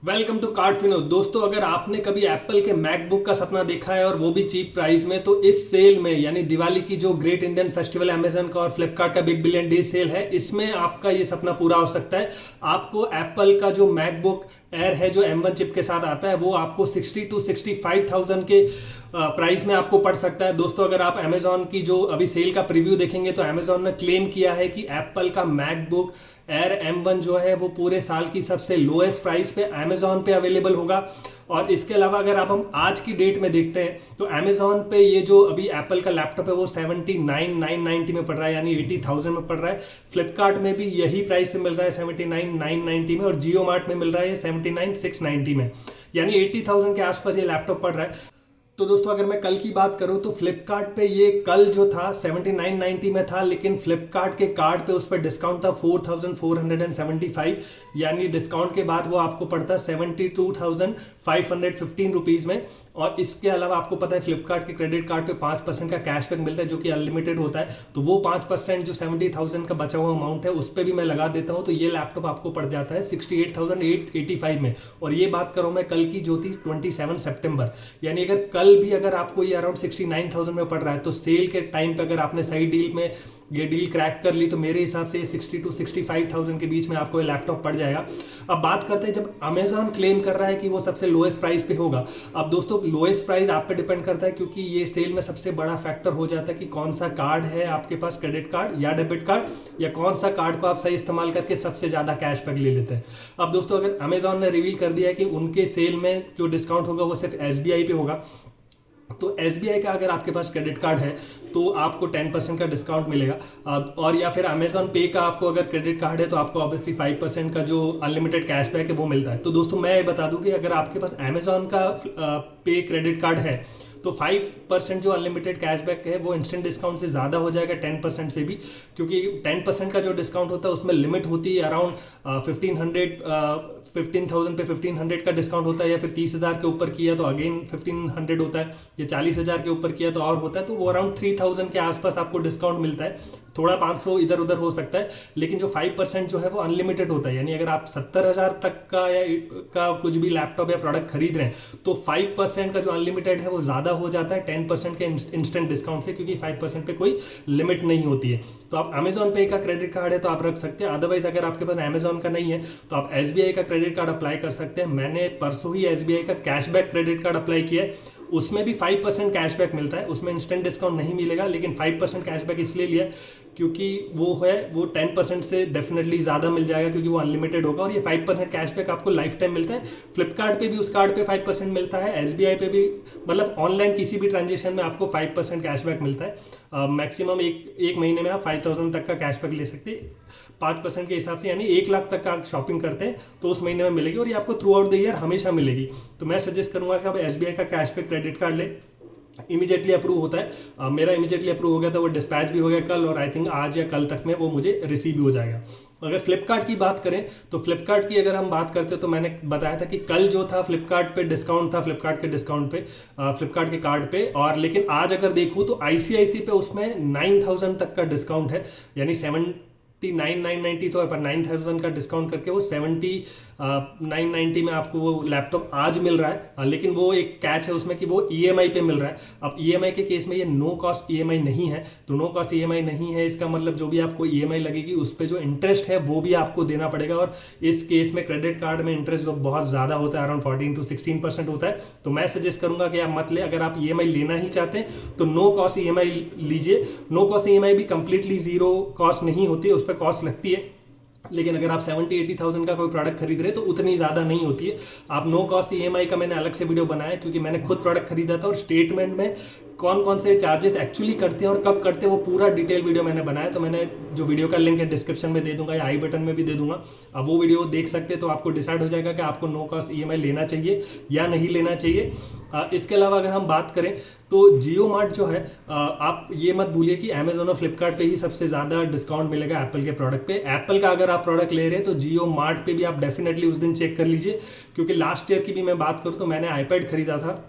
Welcome to card Fino. दोस्तों, अगर आपने कभी एप्पल के मैकबुक का सपना देखा है और वो भी चीप प्राइस में, तो इस सेल में यानी दिवाली की जो ग्रेट इंडियन फेस्टिवल अमेजन का और फ्लिपकार्ट का बिग बिलियन डे सेल है, इसमें आपका ये सपना पूरा हो सकता है। आपको एप्पल का जो मैकबुक एयर है जो M1 चिप के साथ आता है, वो आपको 60 to 65,000 के प्राइस में आपको पड़ सकता है। दोस्तों, अगर आप अमेजॉन की जो अभी सेल का प्रीव्यू देखेंगे तो अमेजॉन ने क्लेम किया है कि एप्पल का मैकबुक एयर M1 जो है वो पूरे साल की सबसे लोएस्ट प्राइस पे अमेजॉन पे अवेलेबल होगा। और इसके अलावा अगर हम आज की डेट में देखते हैं तो अमेजॉन पे ये जो अभी एप्पल का लैपटॉप है वो 79,990 में पड़ रहा है, यानी 80,000 में पड़ रहा है। फ्लिपकार्ट में भी यही प्राइस पे मिल रहा है 79,990 में, और जियो मार्ट में मिल रहा है 79,690 में, यानी 80,000 के आसपास ये लैपटॉप पड़ रहा है। तो दोस्तों, अगर मैं कल की बात करूं तो फ्लिपकार्ट पे ये कल जो था 7990 में था, लेकिन फ्लिपकार्ट के कार्ड पे उस पर डिस्काउंट था 4475, यानी डिस्काउंट के बाद वो आपको पड़ता 72,515 रुपीज़ में। और इसके अलावा आपको पता है फ्लिपकार्ट के क्रेडिट कार्ड पे 5% का कैशबैक मिलता है जो कि अनलिमिटेड होता है। तो वो 5% जो 70,000 का बचा हुआ अमाउंट है उस पर भी मैं लगा देता हूँ, तो ये लैपटॉप आपको पड़ जाता है 68,885 में। और ये बात करूँ मैं कल की जो थी 27 सितंबर, यानी अगर आपको ये अराउंड 69,000 में पड़ रहा है, तो सेल के टाइम पे अगर आपने सही डील में ये डील क्रैक कर ली तो मेरे हिसाब से 60 to 65,000 के बीच में आपको ये लैपटॉप पड़ जाएगा। अब बात करते हैं, जब अमेजॉन क्लेम कर रहा है कि वो सबसे लोएस्ट प्राइस पे होगा। अब दोस्तों, लोएस्ट प्राइस आप पे डिपेंड करता है, क्योंकि ये सेल में सबसे बड़ा फैक्टर हो जाता है कि कौन सा कार्ड है आपके पास, क्रेडिट कार्ड या डेबिट कार्ड, या कौन सा कार्ड को आप सही इस्तेमाल करके सबसे ज्यादा कैशबैक ले लेते हैं। अब दोस्तों, अगर अमेजॉन ने रिवील कर दिया है कि उनके सेल में जो डिस्काउंट होगा वो सिर्फ SBI पे होगा, तो SBI का अगर आपके पास क्रेडिट कार्ड है तो आपको 10% का डिस्काउंट मिलेगा। और या फिर अमेजॉन पे का आपको अगर क्रेडिट कार्ड है तो आपको ऑब्वियसली 5% का जो अनलिमिटेड कैशबैक है वो मिलता है। तो दोस्तों, मैं ये बता दूं कि अगर आपके पास अमेजॉन का पे क्रेडिट कार्ड है तो 5% जो अनलिमिटेड कैशबैक है वो इंस्टेंट डिस्काउंट से ज़्यादा हो जाएगा 10% से भी, क्योंकि 10% का जो डिस्काउंट होता है उसमें लिमिट होती है अराउंड 15,000 पे 1500 का डिस्काउंट होता है, या फिर 30,000 के ऊपर किया तो अगेन 1500 होता है, या 40,000 के ऊपर किया तो और होता है। तो वो अराउंड 3,000 के आसपास आपको डिस्काउंट मिलता है, थोड़ा 500 इधर उधर हो सकता है। लेकिन जो 5% जो है वो अनलिमिटेड होता है, यानी अगर आप 70,000 तक का या का कुछ भी लैपटॉप या प्रोडक्ट खरीद रहे हैं तो 5% का जो अनलिमिटेड है वो ज़्यादा हो जाता है 10% के इंस्टेंट डिस्काउंट से, क्योंकि 5% पे कोई लिमिट नहीं होती है। तो आप अमेजॉन पे का क्रेडिट कार्ड है तो आप रख सकते हैं, अदरवाइज अगर आपके पास अमेजॉन का नहीं है तो आप SBI का क्रेडिट कार्ड अप्लाई कर सकते हैं। मैंने परसों ही SBI का कैशबैक क्रेडिट कार्ड अप्लाई किया है, उसमें भी 5% कैशबैक मिलता है, उसमें इंस्टेंट डिस्काउंट नहीं मिलेगा, लेकिन 5% कैशबैक इसलिए लिया क्योंकि वो 10% से डेफिनेटली ज़्यादा मिल जाएगा, क्योंकि वो अनलिमिटेड होगा। और ये 5% कैशबैक आपको लाइफ टाइम मिलता है। फ्लिपकार्ट पे भी उस कार्ड पे 5% मिलता है, SBI पे भी, मतलब ऑनलाइन किसी भी ट्रांजेक्शन में आपको 5% कैशबैक मिलता है। मैक्सिमम एक महीने में आप 5,000 तक का कैशबैक ले सकते हैं 5% के हिसाब से, यानी 1 लाख तक का आप शॉपिंग करते हैं तो उस महीने में मिलेगी, और ये आपको थ्रू आउट द ईयर हमेशा मिलेगी। तो मैं सजेस्ट करूंगा कि आप SBI का कैशबैक क्रेडिट कार्ड ले, इमीडिएटली अप्रूव होता है। मेरा इमीडिएटली अप्रूव हो गया था, वो डिस्पैच भी हो गया कल, और आई थिंक आज या कल तक में वो मुझे रिसीव भी हो जाएगा। अगर फ्लिपकार्ट की बात करें तो फ्लिपकार्ट की अगर हम बात करते हैं तो मैंने बताया था कि कल जो था फ्लिपकार्ट पे डिस्काउंट था, फ्लिपकार्ट के डिस्काउंट पे, फ्लिपकार्ट के कार्ड पे। और लेकिन आज अगर देखूँ तो ICICI पे उसमें 9,000 तक का डिस्काउंट है, यानी 79,990 तो है, पर 9,000 का डिस्काउंट करके वो 79,990 में आपको वो लैपटॉप आज मिल रहा है। लेकिन वो एक कैच है उसमें कि वो EMI पे मिल रहा है। अब EMI के केस में ये नो कॉस्ट EMI नहीं है, तो नो कॉस्ट EMI नहीं है, इसका मतलब जो भी आपको EMI लगेगी उस पर जो इंटरेस्ट है वो भी आपको देना पड़ेगा। और इस केस में क्रेडिट कार्ड में इंटरेस्ट जो बहुत ज़्यादा होता है, अराउंड 14 to 16% होता है। तो मैं सजेस्ट करूंगा कि आप मत ले, अगर आप EMI लेना ही चाहते हैं तो नो कॉस्ट EMI लीजिए। नो कॉस्ट EMI भी कंप्लीटली जीरो कॉस्ट नहीं होती है, उस पर कॉस्ट लगती है, लेकिन अगर आप 70-80,000 का कोई प्रोडक्ट खरीद रहे हैं तो उतनी ज़्यादा नहीं होती है। आप नो कॉस्ट EMI का मैंने अलग से वीडियो बनाया है, क्योंकि मैंने खुद प्रोडक्ट खरीदा था, और स्टेटमेंट में कौन कौन से चार्जेस एक्चुअली करते हैं और कब करते हैं वो पूरा डिटेल वीडियो मैंने बनाया। तो मैंने जो वीडियो का लिंक है डिस्क्रिप्शन में दे दूंगा या आई बटन में भी दे दूंगा, अब वो वीडियो देख सकते हैं, तो आपको डिसाइड हो जाएगा कि आपको नो कॉस्ट EMI लेना चाहिए या नहीं लेना चाहिए। इसके अलावा अगर हम बात करें तो जियो मार्ट जो है, आप ये मत भूलिए कि अमेजोन और फ्लिपकार्ट पे ही सबसे ज़्यादा डिस्काउंट मिलेगा एप्पल के प्रोडक्ट पे। एप्पल का अगर आप प्रोडक्ट ले रहे हैं तो जियो मार्ट पे भी आप डेफिनेटली उस दिन चेक कर लीजिए, क्योंकि लास्ट ईयर की भी मैं बात करूँ तो मैंने iPad खरीदा था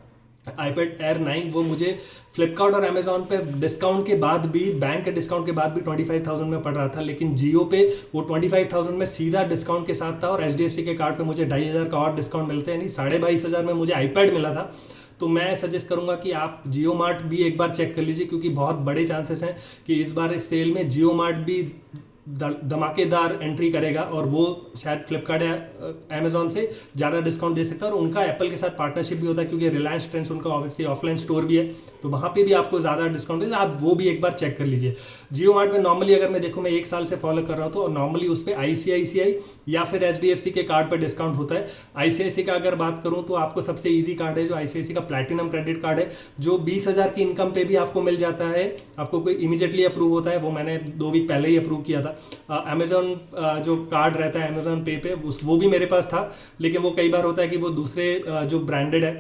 iPad Air 9 वो मुझे फ्लिपकार्ट और अमेजोन पे डिस्काउंट के बाद भी, बैंक के डिस्काउंट के बाद भी 25,000 में पड़ रहा था, लेकिन जियो पे वो 25,000 में सीधा डिस्काउंट के साथ था और HDFC के कार्ड पे मुझे 2,500 का और डिस्काउंट मिलते हैं, यानी 22,500 में मुझे iPad मिला था। तो मैं सजेस्ट करूंगा कि आप जियो मार्ट भी एक बार चेक कर लीजिए, क्योंकि बहुत बड़े चांसेस हैं कि इस बार इस सेल में जियो मार्ट भी धमाकेदार एंट्री करेगा और वो शायद फ्लिपकार्ट या अमेजोन से ज़्यादा डिस्काउंट दे सकता है। और उनका एप्पल के साथ पार्टनरशिप भी होता है, क्योंकि रिलायंस ट्रेंड्स उनका ऑब्वियसली ऑफलाइन स्टोर भी है, तो वहाँ पे भी आपको ज़्यादा डिस्काउंट मिलेगा। आप वो भी एक बार चेक कर लीजिए। जियो मार्ट में नॉर्मली अगर मैं देखूँ, मैं 1 साल से फॉलो कर रहा हूँ, तो नॉर्मली उस पर ICICI या फिर HDFC के कार्ड पर डिस्काउंट होता है। ICICI का अगर बात करूँ तो आपको सबसे ईजी कार्ड है जो ICICI का प्लैटिनम क्रेडिट कार्ड है, जो 20,000 की इनकम पे भी आपको मिल जाता है। आपको कोई इमीडिएटली अप्रूव होता है, वो मैंने 2 वीक पहले ही अप्रूव किया था। अमेजोन जो कार्ड रहता है अमेजोन पे पे, वो भी मेरे पास था, लेकिन वो कई बार होता है कि वो दूसरे जो ब्रांडेड है,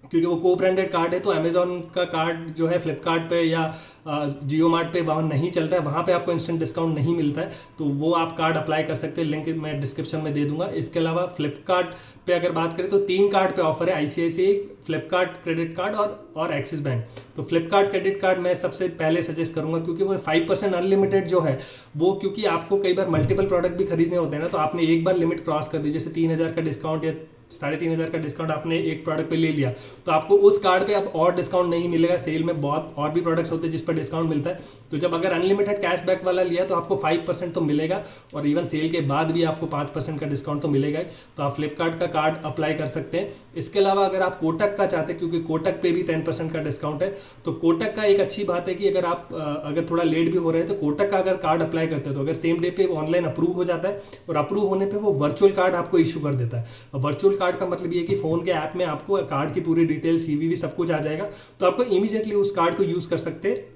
क्योंकि वो को ब्रांडेड कार्ड है, तो अमेजोन का कार्ड जो है फ्लिपकार्ट पे या जियो मार्ट पे वहाँ नहीं चलता है, वहाँ पे आपको इंस्टेंट डिस्काउंट नहीं मिलता है। तो वो आप कार्ड अप्लाई कर सकते हैं, लिंक मैं डिस्क्रिप्शन में दे दूंगा। इसके अलावा फ्लिपकार्ट पे अगर बात करें तो 3 कार्ड पे ऑफर है, ICICI, फ्लिपकार्ट क्रेडिट कार्ड और एक्सिस बैंक। तो फ्लिपकार्ट क्रेडिट कार्ड मैं सबसे पहले सजेस्ट करूंगा, क्योंकि वो 5% अनलिमिटेड जो है वो, क्योंकि आपको कई बार मल्टीपल प्रोडक्ट भी खरीदने होते हैं ना, तो आपने एक बार लिमिट क्रॉस कर दी, जैसे 3,000 का डिस्काउंट या 3,500 का डिस्काउंट आपने एक प्रोडक्ट पे ले लिया, तो आपको उस कार्ड पे अब और डिस्काउंट नहीं मिलेगा। सेल में बहुत और भी प्रोडक्ट्स होते हैं जिस पर डिस्काउंट मिलता है, तो जब अगर अनलिमिटेड कैशबैक वाला लिया तो आपको 5% तो मिलेगा, और इवन सेल के बाद भी आपको 5% का डिस्काउंट तो मिलेगा ही। तो आप फ्लिपकार्ट का कार्ड अप्लाई कर सकते हैं। इसके अलावा अगर आप कोटक का चाहते हैं, क्योंकि कोटक पे भी 10% का डिस्काउंट है, तो कोटक का एक अच्छी बात है कि अगर आप अगर थोड़ा लेट भी हो रहे हैं तो कोटक का अगर कार्ड अप्लाई करते हैं तो अगर सेम डे पे ऑनलाइन अप्रूव हो जाता है, और अप्रूव होने पे वो वर्चुअल कार्ड आपको इशू कर देता है। वर्चुअल कार्ड का मतलब ये है कि फोन के ऐप में आपको कार्ड की पूरी डिटेल, CVV सब कुछ आ जाएगा, तो आपको इमीडिएटली उस कार्ड को यूज कर सकते हैं।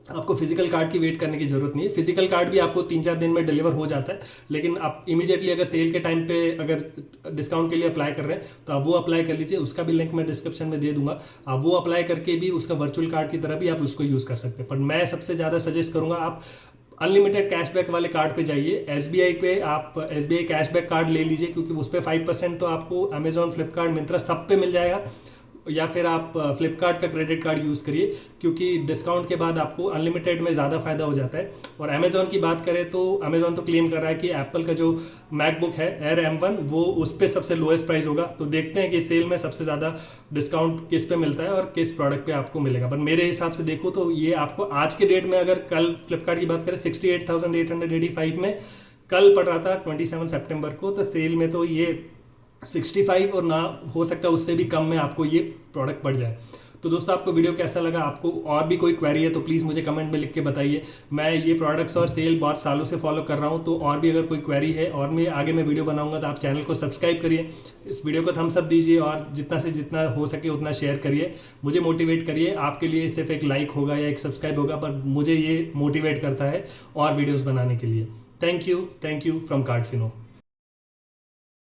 आपको फिजिकल कार्ड की वेट करने की जरूरत नहीं है। फिजिकल कार्ड भी आपको 3-4 दिन में डिलीवर हो जाता है, लेकिन आप इमीडिएटली अगर सेल के टाइम पे अगर डिस्काउंट के लिए अप्लाई कर रहे हैं तो आप वो अप्लाई कर लीजिए। उसका भी लिंक मैं डिस्क्रिप्शन में दे दूंगा, आप वो अप्लाई करके भी उसका वर्चुअल कार्ड की तरह भी आप उसको यूज कर सकते हैं। पर मैं सबसे ज़्यादा सजेस्ट करूंगा आप अनलिमिटेड कैशबैक वाले कार्ड पे जाइए। SBI पे आप SBI कैशबैक कार्ड ले लीजिए, क्योंकि उस पर 5% तो आपको अमेजॉन, फ्लिपकार्ट, मिंत्रा सब पे मिल जाएगा। या फिर आप फ्लिपकार्ट का क्रेडिट कार्ड यूज़ करिए, क्योंकि डिस्काउंट के बाद आपको अनलिमिटेड में ज़्यादा फायदा हो जाता है। और अमेजॉन की बात करें तो अमेजॉन तो क्लेम कर रहा है कि एप्पल का जो मैकबुक है Air M1 वो उस पर सबसे लोएस्ट प्राइस होगा। तो देखते हैं कि सेल में सबसे ज़्यादा डिस्काउंट किस पे मिलता है और किस प्रोडक्ट पे आपको मिलेगा। पर मेरे हिसाब से देखो तो ये आपको आज के डेट में, अगर कल फ्लिपकार्ट की बात करें 68,885 में कल पड़ रहा था 27 सितंबर को, तो सेल में तो ये 65 और ना हो सकता है उससे भी कम में आपको ये प्रोडक्ट पड़ जाए। तो दोस्तों आपको वीडियो कैसा लगा? आपको और भी कोई क्वेरी है तो प्लीज़ मुझे कमेंट में लिख के बताइए। मैं ये प्रोडक्ट्स और सेल बहुत सालों से फॉलो कर रहा हूँ, तो और भी अगर कोई क्वेरी है और मैं आगे मैं वीडियो बनाऊंगा तो आप चैनल को सब्सक्राइब करिए, इस वीडियो को थम्स अप दीजिए और जितना से जितना हो सके उतना शेयर करिए, मुझे मोटिवेट करिए। आपके लिए सिर्फ एक लाइक होगा या एक सब्सक्राइब होगा, पर मुझे ये मोटिवेट करता है और वीडियोज़ बनाने के लिए। Thank you from कार्डफिनो।